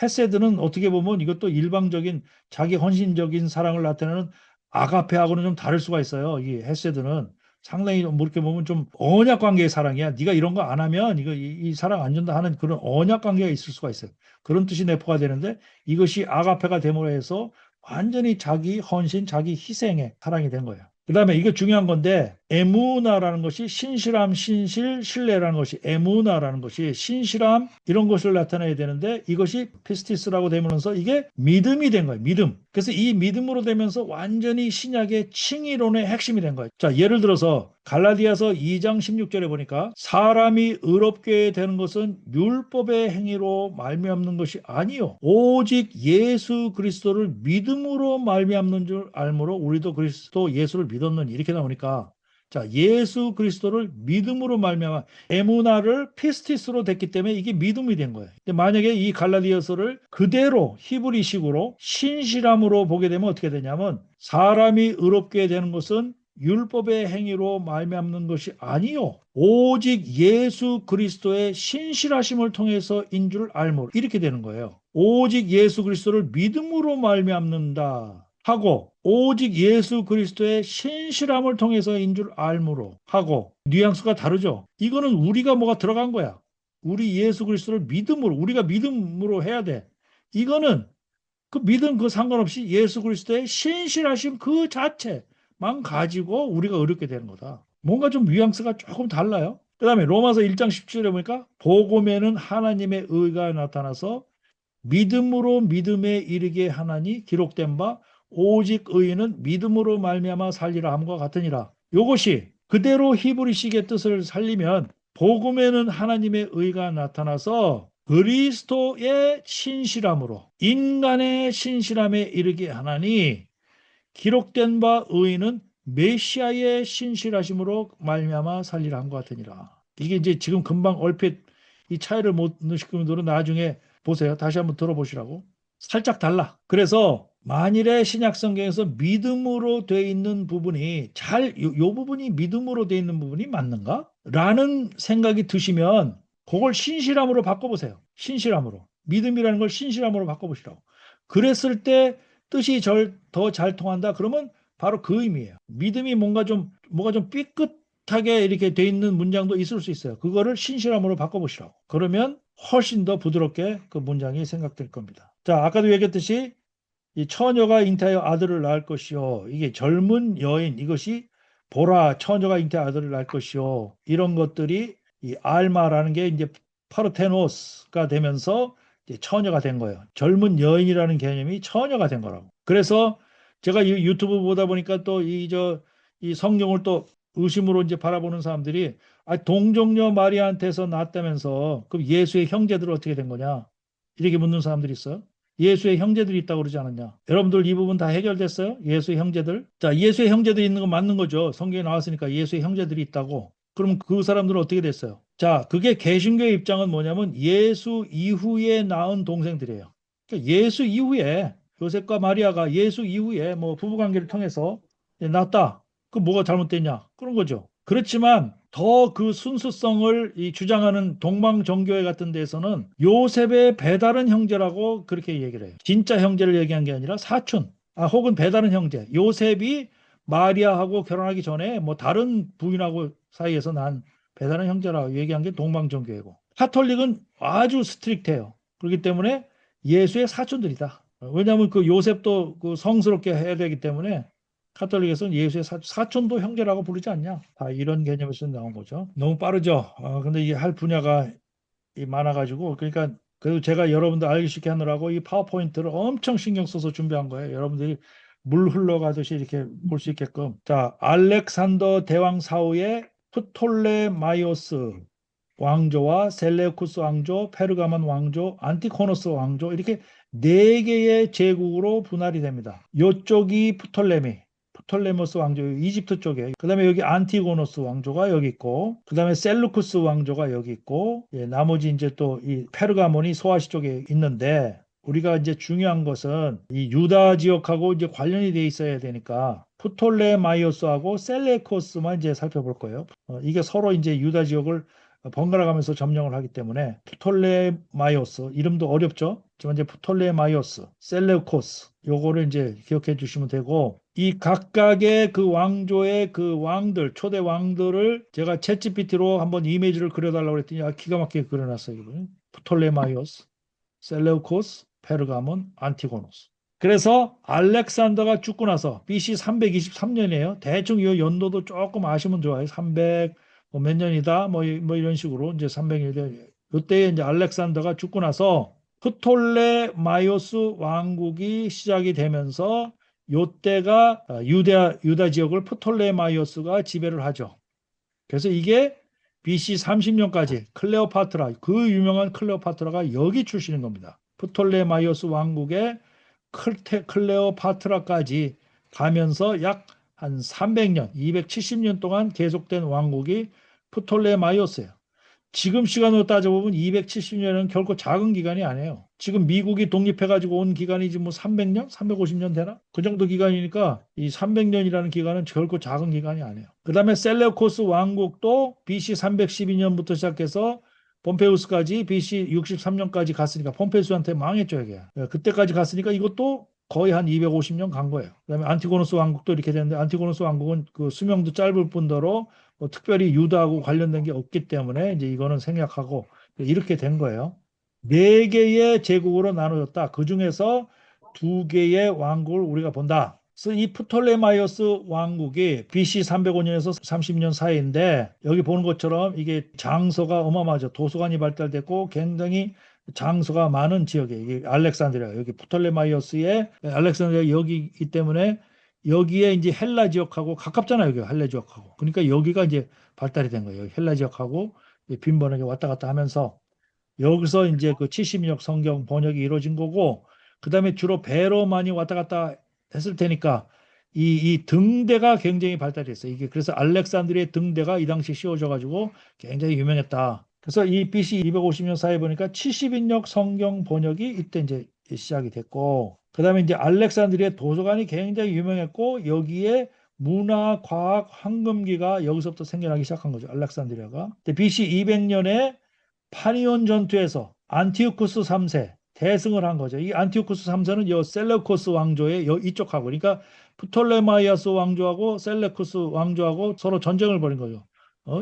헤세드는 어떻게 보면 이것도 일방적인 자기 헌신적인 사랑을 나타내는 아가페하고는 좀 다를 수가 있어요. 이 헤세드는 상당히 뭐 이렇게 보면 좀 언약 관계의 사랑이야. 네가 이런 거 안 하면 이거 이 사랑 안 준다 하는 그런 언약 관계가 있을 수가 있어요. 그런 뜻이 내포가 되는데 이것이 아가페가 됨으로 해서 완전히 자기 헌신, 자기 희생의 사랑이 된 거예요. 그다음에 이게 중요한 건데 에무나라는 것이 신실함, 신실, 신뢰라는 것이 에무나라는 것이 신실함 이런 것을 나타내야 되는데 이것이 피스티스라고 되면서 이게 믿음이 된 거예요. 믿음. 그래서 이 믿음으로 되면서 완전히 신약의 칭의론의 핵심이 된 거예요. 자, 예를 들어서 갈라디아서 2장 16절에 보니까 사람이 의롭게 되는 것은 율법의 행위로 말미암는 것이 아니요 오직 예수 그리스도를 믿음으로 말미암는 줄 알므로 우리도 그리스도 예수를 믿었느니 이렇게 나오니까 자 예수 그리스도를 믿음으로 말미암아 에무나를 피스티스로 됐기 때문에 이게 믿음이 된 거예요. 근데 만약에 이 갈라디아서를 그대로 히브리식으로 신실함으로 보게 되면 어떻게 되냐면 사람이 의롭게 되는 것은 율법의 행위로 말미암는 것이 아니요 오직 예수 그리스도의 신실하심을 통해서인 줄 알므로 이렇게 되는 거예요. 오직 예수 그리스도를 믿음으로 말미암는다 하고 오직 예수 그리스도의 신실함을 통해서인 줄 알므로 하고 뉘앙스가 다르죠. 이거는 우리가 뭐가 들어간 거야. 우리 예수 그리스도를 믿음으로 우리가 믿음으로 해야 돼. 이거는 그 믿음 그 상관없이 예수 그리스도의 신실하심 그 자체만 가지고 우리가 의롭게 되는 거다. 뭔가 좀 뉘앙스가 조금 달라요. 그 다음에 로마서 1장 17절에 보니까 복음에는 하나님의 의가 나타나서 믿음으로 믿음에 이르게 하나니 기록된 바 오직 의인은 믿음으로 말미암아 살리라 함과 같으니라. 이것이 그대로 히브리식의 뜻을 살리면 복음에는 하나님의 의가 나타나서 그리스도의 신실함으로 인간의 신실함에 이르게 하나니 기록된 바 의인은 메시아의 신실하심으로 말미암아 살리라 함과 같으니라. 이게 이제 지금 금방 얼핏 이 차이를 못 넣으시는 분들은 나중에 보세요. 다시 한번 들어보시라고. 살짝 달라. 그래서 만일에 신약 성경에서 믿음으로 돼 있는 부분이 요 부분이 믿음으로 돼 있는 부분이 맞는가? 라는 생각이 드시면 그걸 신실함으로 바꿔보세요. 신실함으로. 믿음이라는 걸 신실함으로 바꿔보시라고. 그랬을 때 뜻이 더 잘 통한다. 그러면 바로 그 의미예요. 믿음이 뭐가 좀 삐끗하게 이렇게 돼 있는 문장도 있을 수 있어요. 그거를 신실함으로 바꿔보시라고. 그러면 훨씬 더 부드럽게 그 문장이 생각될 겁니다. 자, 아까도 얘기했듯이 이 처녀가 잉태하여 아들을 낳을 것이요. 이게 젊은 여인 이것이 보라 처녀가 잉태하여 아들을 낳을 것이요. 이런 것들이 이 알마라는 게 이제 파르테노스가 되면서 이제 처녀가 된 거예요. 젊은 여인이라는 개념이 처녀가 된 거라고. 그래서 제가 이 유튜브 보다 보니까 또 이 성경을 또 의심으로 이제 바라보는 사람들이 동정녀 마리아한테서 낳았다면서 그럼 예수의 형제들은 어떻게 된 거냐? 이렇게 묻는 사람들이 있어요. 예수의 형제들이 있다고 그러지 않았냐? 여러분들 이 부분 다 해결됐어요? 예수의 형제들? 자, 예수의 형제들이 있는 건 맞는 거죠. 성경에 나왔으니까 예수의 형제들이 있다고. 그럼 그 사람들은 어떻게 됐어요? 자, 그게 개신교의 입장은 뭐냐면 예수 이후에 낳은 동생들이에요. 그러니까 예수 이후에 요셉과 마리아가 예수 이후에 뭐 부부관계를 통해서 낳았다. 그 뭐가 잘못됐냐? 그런 거죠. 그렇지만 더 그 순수성을 주장하는 동방정교회 같은 데서는 요셉의 배다른 형제라고 그렇게 얘기를 해요. 진짜 형제를 얘기한 게 아니라 사촌, 혹은 배다른 형제. 요셉이 마리아하고 결혼하기 전에 뭐 다른 부인하고 사이에서 난 배다른 형제라고 얘기한 게 동방정교회고. 카톨릭은 아주 스트릭트해요. 그렇기 때문에 예수의 사촌들이다. 왜냐하면 그 요셉도 그 성스럽게 해야 되기 때문에 카톨릭에서는 예수의 사촌도 형제라고 부르지 않냐? 다 이런 개념에서 나온 거죠. 너무 빠르죠. 근데 이게 할 분야가 많아가지고 그러니까 그래도 제가 여러분들 알기 쉽게 하느라고 이 파워포인트를 엄청 신경 써서 준비한 거예요. 여러분들이 물 흘러가듯이 이렇게 볼 수 있게끔. 자, 알렉산더 대왕 사후에 프톨레마이오스 왕조와 셀레우쿠스 왕조, 페르가몬 왕조, 안티코노스 왕조 이렇게 네 개의 제국으로 분할이 됩니다. 요쪽이 프톨레모스 왕조 이집트 쪽에, 그다음에 여기 안티고노스 왕조가 여기 있고, 그다음에 셀루쿠스 왕조가 여기 있고, 예, 나머지 이제 또 이 페르가몬이 소아시 쪽에 있는데, 우리가 이제 중요한 것은 이 유다 지역하고 이제 관련이 돼 있어야 되니까 프톨레마이오스하고 셀레코스만 이제 살펴볼 거예요. 이게 서로 이제 유다 지역을 번갈아 가면서 점령을 하기 때문에 프톨레마이오스 이름도 어렵죠. 하지만 이제 프톨레마이오스, 셀레코스 요거를 이제 기억해 주시면 되고, 이 각각의 그 왕조의 그 왕들, 초대 왕들을 제가 챗GPT로 한번 이미지를 그려달라고 그랬더니 기가 막히게 그려놨어요. 이분. 프톨레마이오스, 셀레우코스, 페르가몬, 안티고노스. 그래서 알렉산더가 죽고 나서 BC 323년이에요. 대충 이 연도도 조금 아시면 좋아요. 300 몇 년이다 뭐 이런 식으로 이제 300년 이때에 이제 알렉산더가 죽고 나서 프톨레마이오스 왕국이 시작이 되면서 요때가 유다 지역을 프톨레마이오스가 지배를 하죠. 그래서 이게 BC 30년까지 클레오파트라, 그 유명한 클레오파트라가 여기 출신인 겁니다. 프톨레마이오스 왕국의 클레오파트라까지 가면서 약 한 300년, 270년 동안 계속된 왕국이 프톨레마이오스예요. 지금 시간으로 따져보면 270년은 결코 작은 기간이 아니에요. 지금 미국이 독립해가지고 온 기간이 지금 뭐 300년? 350년 되나? 그 정도 기간이니까 이 300년이라는 기간은 결코 작은 기간이 아니에요. 그 다음에 셀레우코스 왕국도 BC 312년부터 시작해서 폼페우스까지 BC 63년까지 갔으니까 폼페우스한테 망했죠, 이게. 그때까지 갔으니까 이것도 거의 한 250년 간 거예요. 그다음에 안티고노스 왕국도 이렇게 되는데, 안티고노스 왕국은 그 수명도 짧을 뿐더러 뭐 특별히 유다하고 관련된 게 없기 때문에 이제 이거는 생략하고 이렇게 된 거예요. 네 개의 제국으로 나눠졌다. 그 중에서 두 개의 왕국을 우리가 본다. 그래서 이 프톨레마이오스 왕국이 BC 305년에서 30년 사이인데, 여기 보는 것처럼 이게 장소가 어마어마하죠. 도서관이 발달됐고 굉장히 장소가 많은 지역에, 이게 알렉산드리아, 여기 프톨레마이오스의 알렉산드리아 여기이기 때문에 여기에 이제 헬라 지역하고 가깝잖아요. 여기 헬라 지역하고. 그러니까 여기가 이제 발달이 된 거예요. 헬라 지역하고 빈번하게 왔다 갔다 하면서 여기서 이제 그 70년 성경 번역이 이루어진 거고, 그다음에 주로 배로 많이 왔다 갔다 했을 테니까 이 등대가 굉장히 발달이 했어요. 이게 그래서 알렉산드리아의 등대가 이 당시 씌워져 가지고 굉장히 유명했다. 그래서 이 BC 250년 사이에 보니까 70인역 성경 번역이 이때 이제 시작이 됐고, 그다음에 이제 알렉산드리아 도서관이 굉장히 유명했고, 여기에 문화, 과학, 황금기가 여기서부터 생겨나기 시작한 거죠. 알렉산드리아가. BC 200년에 파니온 전투에서 안티오쿠스 3세 대승을 한 거죠. 이 안티오쿠스 3세는 요 셀레코스 왕조의 이쪽하고, 그러니까 프톨레마이아스 왕조하고 셀레코스 왕조하고 서로 전쟁을 벌인 거죠.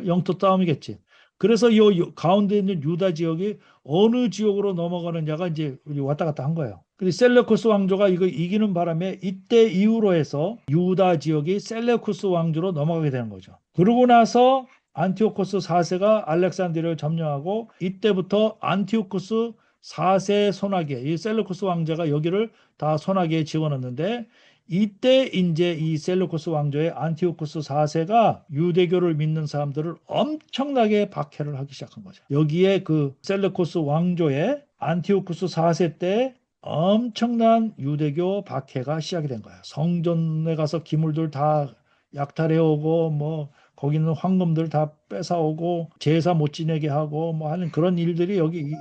영토 싸움이겠지. 그래서 요 가운데 있는 유다 지역이 어느 지역으로 넘어가느냐가 이제 왔다 갔다 한 거예요. 근데 셀레코스 왕조가 이거 이기는 바람에 이때 이후로 해서 유다 지역이 셀레코스 왕조로 넘어가게 되는 거죠. 그러고 나서 안티오코스 4세가 알렉산드리아를 점령하고, 이때부터 안티오코스 4세 손아귀에, 이 셀루코스 왕자가 여기를 다 손아귀에 집어넣는데, 이때 이제 이 셀루코스 왕조의 안티오코스 4세가 유대교를 믿는 사람들을 엄청나게 박해를 하기 시작한 거죠. 여기에 그 셀루코스 왕조의 안티오코스 4세 때 엄청난 유대교 박해가 시작이 된 거예요. 성전에 가서 기물들 다 약탈해 오고, 뭐 거기 있는 황금들 다 뺏어오고 제사 못 지내게 하고 뭐 하는 그런 일들이 여기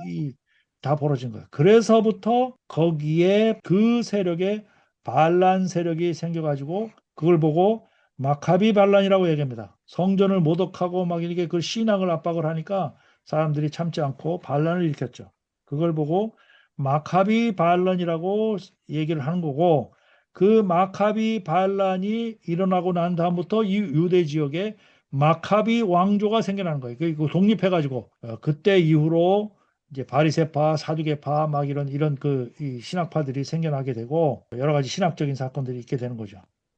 다 벌어진 거예요. 그래서부터 거기에 그 세력에 반란 세력이 생겨가지고 그걸 보고 마카비 반란이라고 얘기합니다. 성전을 모독하고 막 이렇게 그 신앙을 압박을 하니까 사람들이 참지 않고 반란을 일으켰죠. 그걸 보고 마카비 반란이라고 얘기를 하는 거고, 그 마카비 반란이 일어나고 난 다음부터 이 유대 지역에 마카비 왕조가 생겨나는 거예요. 그 독립해가지고 그때 이후로 이제 바리새파, 사두개파 막 이런 이 신학파들이 생겨나게 되고 여러 가지 신학적인 사건들이 있게 되는 거죠.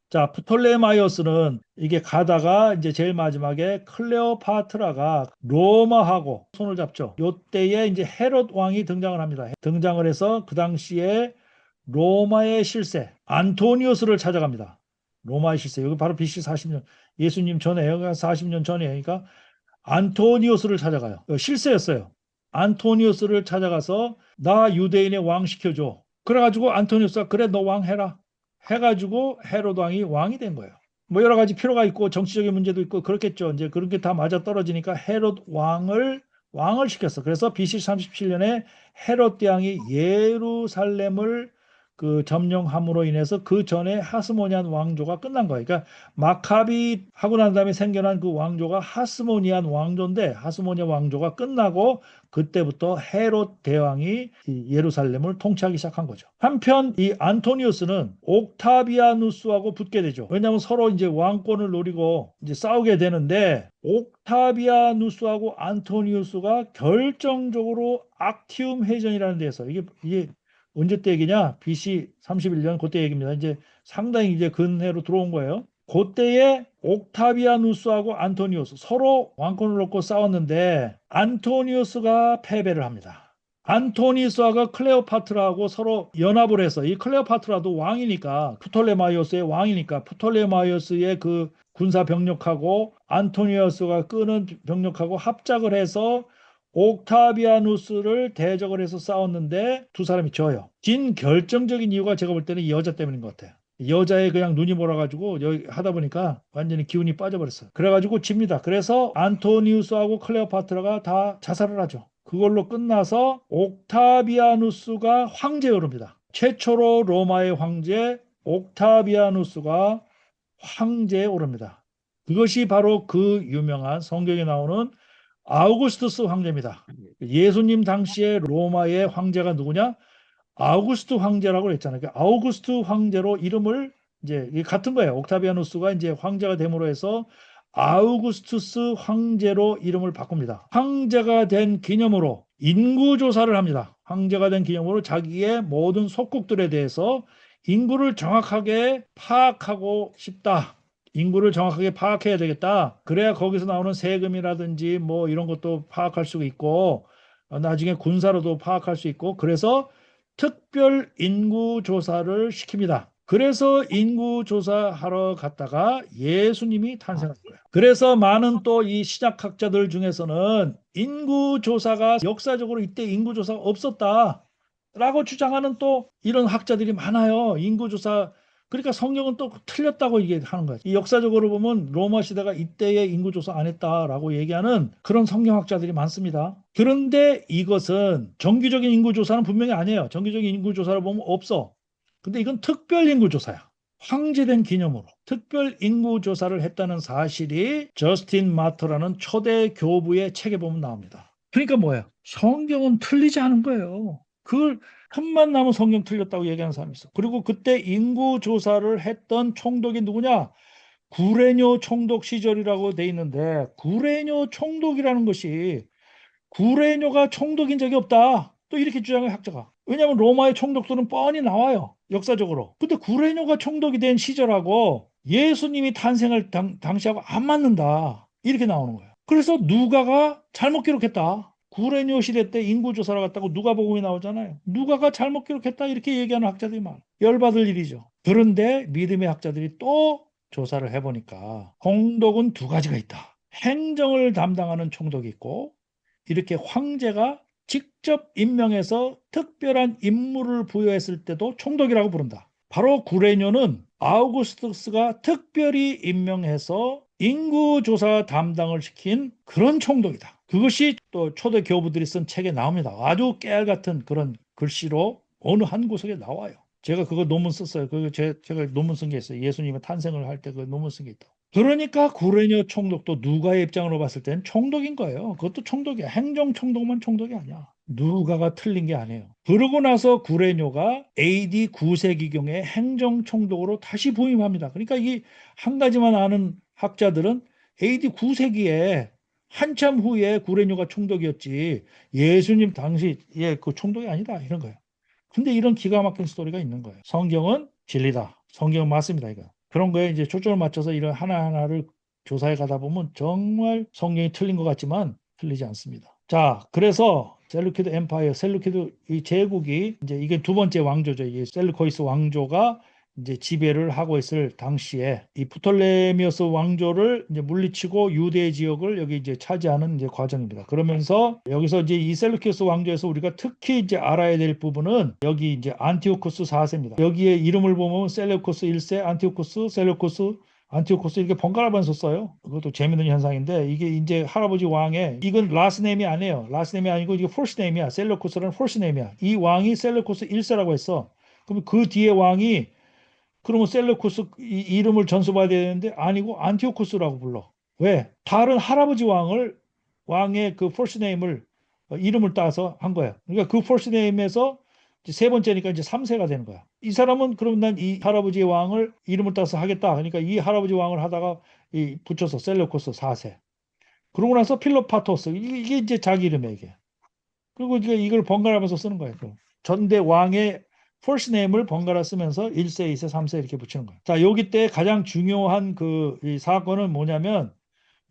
자, 프톨레마이오스는 이게 가다가 이제 제일 마지막에 클레오파트라가 로마하고 손을 잡죠. 요때에 이제 헤롯 왕이 등장을 합니다. 등장을 해서 그 당시에 로마의 실세 안토니우스를 찾아갑니다. 로마의 실세, 여기 바로 BC 40년, 예수님 전에요. 40년 전이에요. 그러니까 안토니우스를 찾아가요. 실세였어요. 안토니우스를 찾아가서 나 유대인의 왕 시켜줘. 그래가지고 안토니우스가 그래 너 왕 해라 해가지고 헤롯 왕이 왕이 된 거예요. 뭐 여러 가지 필요가 있고 정치적인 문제도 있고 그렇겠죠. 이제 그런 게 다 맞아 떨어지니까 헤롯 왕을 시켰어. 그래서 BC 37년에 헤롯 대왕이 예루살렘을 그 점령함으로 인해서 그 전에 하스모니안 왕조가 끝난 거예요. 그러니까 마카비 하고 난 다음에 생겨난 그 왕조가 하스모니안 왕조인데 하스모니안 왕조가 끝나고 그때부터 헤롯 대왕이 이 예루살렘을 통치하기 시작한 거죠. 한편 이 안토니우스는 옥타비아누스하고 붙게 되죠. 왜냐하면 서로 이제 왕권을 노리고 이제 싸우게 되는데 옥타비아누스하고 안토니우스가 결정적으로 악티움 해전이라는 데서 이게 언제 때 얘기냐? BC 31년 그때 얘기입니다. 이제 상당히 이제 근해로 들어온 거예요. 그때에 옥타비아누스하고 안토니우스 서로 왕권을 놓고 싸웠는데 안토니우스가 패배를 합니다. 안토니우스가 클레오파트라하고 서로 연합을 해서 이 클레오파트라도 왕이니까 프톨레마이오스의 왕이니까 프톨레마이오스의 그 군사 병력하고 안토니우스가 끄는 병력하고 합작을 해서 옥타비아누스를 대적을 해서 싸웠는데 두 사람이 져요. 진 결정적인 이유가 제가 볼 때는 이 여자 때문인 것 같아요. 여자에 그냥 눈이 몰아가지고 여기 하다 보니까 완전히 기운이 빠져버렸어요. 그래가지고 집니다. 그래서 안토니우스하고 클레오파트라가 다 자살을 하죠. 그걸로 끝나서 옥타비아누스가 황제에 오릅니다. 최초로 로마의 황제 옥타비아누스가 황제에 오릅니다. 그것이 바로 그 유명한 성경에 나오는 아우구스투스 황제입니다. 예수님 당시에 로마의 황제가 누구냐? 아우구스투 황제라고 했잖아요. 아우구스투 황제로 이름을 이제 같은 거예요. 옥타비아누스가 이제 황제가 됨으로 해서 아우구스투스 황제로 이름을 바꿉니다. 황제가 된 기념으로 인구 조사를 합니다. 황제가 된 기념으로 자기의 모든 속국들에 대해서 인구를 정확하게 파악하고 싶다. 인구를 정확하게 파악해야 되겠다. 그래야 거기서 나오는 세금이라든지 뭐 이런 것도 파악할 수 있고 나중에 군사로도 파악할 수 있고 그래서 특별 인구 조사를 시킵니다. 그래서 인구 조사하러 갔다가 예수님이 탄생한 거예요. 그래서 많은 또 이 신약학자들 중에서는 인구 조사가 역사적으로 이때 인구 조사가 없었다라고 주장하는 또 이런 학자들이 많아요. 인구 조사 그러니까 성경은 또 틀렸다고 얘기하는 거예요. 이 역사적으로 보면 로마 시대가 이때에 인구조사 안 했다라고 얘기하는 그런 성경학자들이 많습니다. 그런데 이것은 정기적인 인구조사는 분명히 아니에요. 정기적인 인구조사를 보면 없어. 근데 이건 특별 인구조사야. 황제된 기념으로 특별 인구조사를 했다는 사실이 저스틴 마터라는 초대 교부의 책에 보면 나옵니다. 그러니까 뭐예요? 성경은 틀리지 않은 거예요. 그걸 틈만 나면 성경 틀렸다고 얘기하는 사람이 있어. 그리고 그때 인구 조사를 했던 총독이 누구냐? 구레뇨 총독 시절이라고 돼 있는데 구레뇨 총독이라는 것이 구레뇨가 총독인 적이 없다. 또 이렇게 주장해 학자가. 왜냐하면 로마의 총독들은 뻔히 나와요. 역사적으로. 근데 구레뇨가 총독이 된 시절하고 예수님이 탄생할 당시하고 안 맞는다. 이렇게 나오는 거예요. 그래서 누가가 잘못 기록했다. 구레뇨 시대 때 인구조사를 갔다고 누가복음이 나오잖아요. 누가가 잘못 기록했다 이렇게 얘기하는 학자들이 많아. 열받을 일이죠. 그런데 믿음의 학자들이 또 조사를 해보니까 총독은 두 가지가 있다. 행정을 담당하는 총독이 있고 이렇게 황제가 직접 임명해서 특별한 임무를 부여했을 때도 총독이라고 부른다. 바로 구레뇨는 아우구스투스가 특별히 임명해서 인구조사 담당을 시킨 그런 총독이다. 그것이 또 초대 교부들이 쓴 책에 나옵니다. 아주 깨알 같은 그런 글씨로 어느 한 구석에 나와요. 제가 그거 논문 썼어요. 제가 논문 쓴 게 있어요. 예수님의 탄생을 할 때 그 논문 쓴 게 있다. 그러니까 구레뇨 총독도 누가의 입장으로 봤을 때는 총독인 거예요. 그것도 총독이야. 행정총독만 총독이 아니야. 누가가 틀린 게 아니에요. 그러고 나서 구레뇨가 AD 9세기경에 행정총독으로 다시 부임합니다. 그러니까 이 한 가지만 아는 학자들은 AD 9세기에 한참 후에 구레뇨가 총독이었지 예수님 당시에 그 총독이 아니다 이런 거예요. 근데 이런 기가 막힌 스토리가 있는 거예요. 성경은 진리다. 성경은 맞습니다. 이거. 그런 거에 이제 초점을 맞춰서 이런 하나하나를 조사해 가다 보면 정말 성경이 틀린 것 같지만 틀리지 않습니다. 자, 그래서 셀루키드 엠파이어, 셀루키드 이 제국이 이제 이게 두 번째 왕조죠. 이 셀루코이스 왕조가 이제 지배를 하고 있을 당시에 이 프톨레미오스 왕조를 이제 물리치고 유대 지역을 여기 이제 차지하는 이제 과정입니다. 그러면서 여기서 이제 이 셀루키우스 왕조에서 우리가 특히 이제 알아야 될 부분은 여기 이제 안티오코스 4세입니다. 여기에 이름을 보면 셀루코스 1세, 안티오코스, 셀루코스, 안티오코스 이렇게 번갈아가면서 써요. 그것도 재밌는 현상인데 이게 이제 할아버지 왕의 이건 라스네임이 아니에요. 라스네임이 아니고 이게 폴스네임이야. 셀루코스라는 폴스네임이야. 이 왕이 셀루코스 1세라고 했어. 그럼 그 뒤에 왕이 그러면 셀레코스 이름을 전수받아야 되는데 아니고 안티오코스라고 불러. 왜? 다른 할아버지 왕의 그 퍼스트 네임을 이름을 따서 한 거야. 그러니까 그 퍼스트 네임에서 세 번째니까 이제 3세가 되는 거야. 이 사람은 그럼 난 이 할아버지 왕을 이름을 따서 하겠다. 그러니까 이 할아버지 왕을 하다가 붙여서 셀레코스 4세. 그러고 나서 필로파토스 이게 이제 자기 이름이야 이게. 그리고 이걸 번갈아가면서 쓰는 거예요. 전대 왕의 first name을 번갈아 쓰면서 1세, 2세, 3세 이렇게 붙이는 거예요. 자, 여기 때 가장 중요한 이 사건은 뭐냐면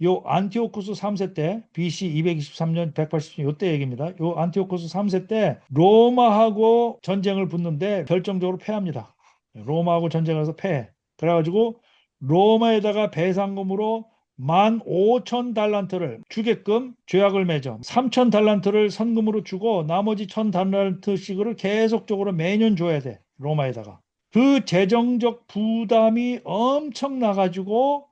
요 안티오쿠스 3세 때 BC 223년 180년 요때 얘기입니다. 요 안티오쿠스 3세 때 로마하고 전쟁을 붙는데 결정적으로 패합니다. 로마하고 전쟁을 해서 패해. 그래가지고 로마에다가 배상금으로 15,000달란트를 주게끔 죄악을 맺어 3,000달란트를 선금으로 주고 나머지 1,000달란트씩을 계속적으로 매년 줘야 돼. 로마에다가. 그 재정적 부담이 엄청나가지고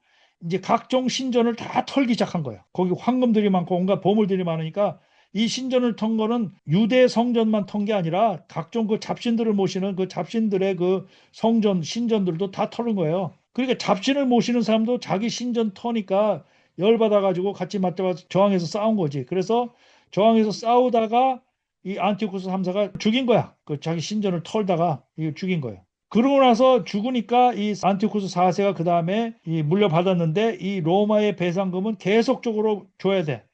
이제 각종 신전을 다 털기 시작한 거예요. 거기 황금들이 많고 온갖 보물들이 많으니까 이 신전을 턴 거는 유대 성전만 턴 게 아니라 각종 그 잡신들을 모시는 그 잡신들의 그 성전, 신전들도 다 털은 거예요. 그러니까 잡신을 모시는 사람도 자기 신전 터니까 열받아가지고 같이 맞잡아서 저항해서 싸운 거지. 그래서 저항해서 싸우다가 이 안티오쿠스 3세가 죽인 거야. 그 자기 신전을 털다가 이거 죽인 거예요. 그러고 나서 죽으니까 이 안티오쿠스 4세가 그 다음에 물려받았는데 이 로마의 배상금은 계속적으로 줘야 돼.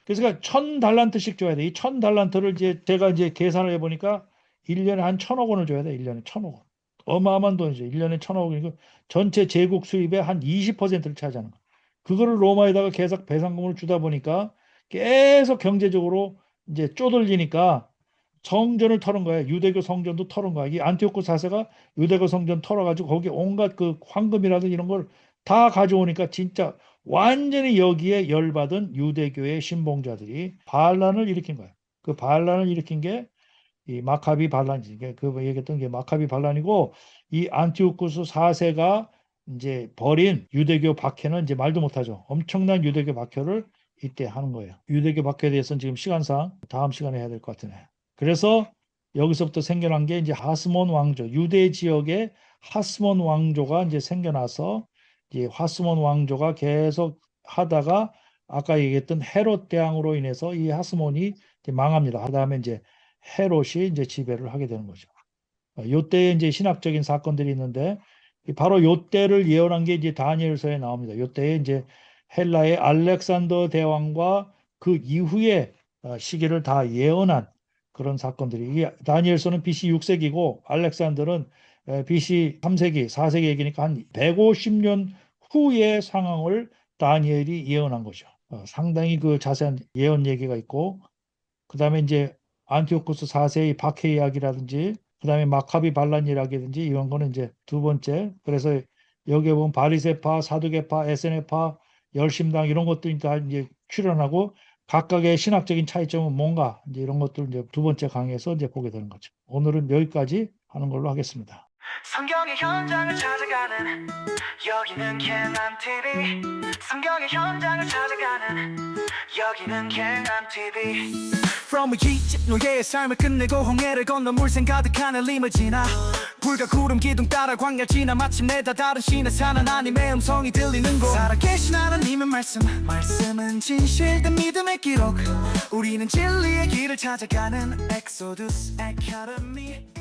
그래서 1,000달란트씩 줘야 돼. 이 1,000달란트를 이제 제가 이제 계산을 해보니까 1년에 한 1,000억 원을 줘야 돼. 1년에 1,000억 원. 어마어마한 돈이죠. 1년에 1,000억 원이고 전체 제국 수입의 한 20%를 차지하는 거. 그거를 로마에다가 계속 배상금을 주다 보니까 계속 경제적으로 이제 쪼들리니까 성전을 털은 거야. 유대교 성전도 털은 거야. 이 안티오코 4세가 유대교 성전 털어가지고 거기 온갖 그 황금이라든 이런 걸 다 가져오니까 진짜 완전히 여기에 열받은 유대교의 신봉자들이 반란을 일으킨 거야. 그 반란을 일으킨 게 이 마카비 반란이지. 그 얘기했던 게 마카비 반란이고 이 안티오쿠스 4세가 이제 벌인 유대교 박해는 이제 말도 못하죠. 엄청난 유대교 박해를 이때 하는 거예요. 유대교 박해에 대해서는 지금 시간상 다음 시간에 해야 될 것 같으네. 그래서 여기서부터 생겨난 게 이제 하스몬 왕조, 유대 지역에 하스몬 왕조가 이제 생겨나서 이제 하스몬 왕조가 계속 하다가 아까 얘기했던 헤롯 대왕으로 인해서 이 하스몬이 이제 망합니다. 그다음에 이제 헤롯이 이제 지배를 하게 되는 거죠. 요때에 이제 신학적인 사건들이 있는데 바로 요때를 예언한 게 이제 다니엘서에 나옵니다. 요때에 이제 헬라의 알렉산더 대왕과 그 이후의 시기를 다 예언한 그런 사건들이 이게 다니엘서는 BC 6세기고 알렉산더는 BC 3세기, 4세기 얘기니까 한 150년 후의 상황을 다니엘이 예언한 거죠. 상당히 그 자세한 예언 얘기가 있고 그다음에 이제 안티오쿠스 4세의 박해 이야기라든지 그다음에 마카비 반란이라든지 이런 거는 이제 두 번째. 그래서 여기에 보면 바리새파, 사두개파, 에세네파, 열심당 이런 것들이 다 이제 출연하고 각각의 신학적인 차이점은 뭔가 이제 이런 것들 이제 두 번째 강의에서 이제 보게 되는 거죠. 오늘은 여기까지 하는 걸로 하겠습니다. 성경의 현장을 찾아가는 여기는 갱암TV. 성경의 현장을 찾아가는 여기는 갱암TV. From 이집 노예의 삶을 끝내고 홍해를 건너 물샘 가득한 리무지나 불과 구름 기둥 따라 광야 지나 마침내 다 다른 신의 산 하나님의 음성이 들리는 곳. 살아계신 하나님의 말씀은 진실된 믿음의 기록. 우리는 진리의 길을 찾아가는 엑소두스 아카데미.